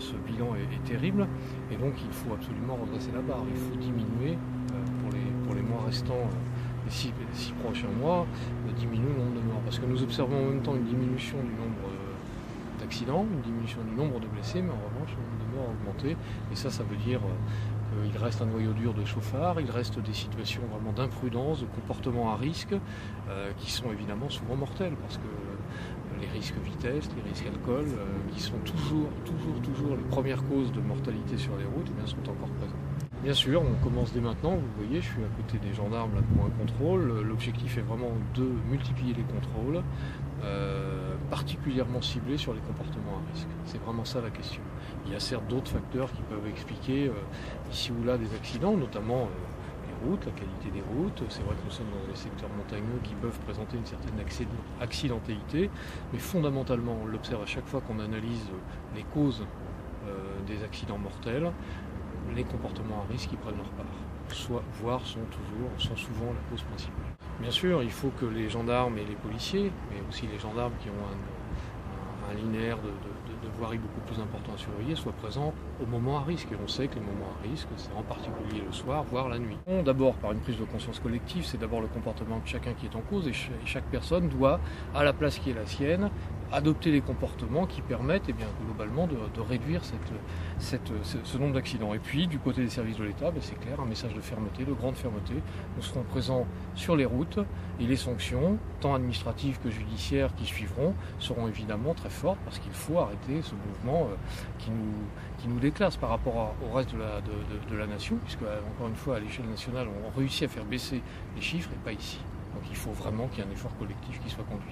ce bilan est terrible, et donc il faut absolument redresser la barre. Il faut diminuer pour les mois restants, les six prochains mois, diminuer le nombre de morts. Parce que nous observons en même temps une diminution du nombre d'accidents, une diminution du nombre de blessés, mais en revanche le nombre de morts a augmenté. Et ça veut dire qu'il reste un noyau dur de chauffards, il reste des situations vraiment d'imprudence, de comportements à risque, qui sont évidemment souvent mortels, parce que les risques vitesse, les risques alcool, qui sont toujours les premières causes de mortalité sur les routes, eh bien, sont encore présents. Bien sûr, on commence dès maintenant, vous voyez, je suis à côté des gendarmes là, pour un contrôle. L'objectif est vraiment de multiplier les contrôles, particulièrement ciblés sur les comportements à risque. C'est vraiment ça la question. Il y a certes d'autres facteurs qui peuvent expliquer ici ou là des accidents, notamment les routes, la qualité des routes. C'est vrai que nous sommes dans des secteurs montagneux qui peuvent présenter une certaine accidentalité, mais fondamentalement, on l'observe à chaque fois qu'on analyse les causes des accidents mortels, les comportements à risque qui prennent leur part, voire sont souvent la cause principale. Bien sûr, il faut que les gendarmes et les policiers, mais aussi les gendarmes qui ont un linéaire de voirie beaucoup plus important à surveiller, soient présents au moment à risque. Et on sait que les moments à risque, c'est en particulier le soir, voire la nuit. D'abord, par une prise de conscience collective, c'est d'abord le comportement de chacun qui est en cause, et chaque personne doit, à la place qui est la sienne, adopter les comportements qui permettent globalement de réduire ce nombre d'accidents. Et puis, du côté des services de l'État, c'est clair, un message de fermeté, de grande fermeté. Nous serons présents sur les routes, et les sanctions, tant administratives que judiciaires qui suivront, seront évidemment très fortes, parce qu'il faut arrêter ce mouvement qui nous déclasse par rapport au reste de la nation, puisque, encore une fois, à l'échelle nationale, on réussit à faire baisser les chiffres, et pas ici. Donc il faut vraiment qu'il y ait un effort collectif qui soit conduit.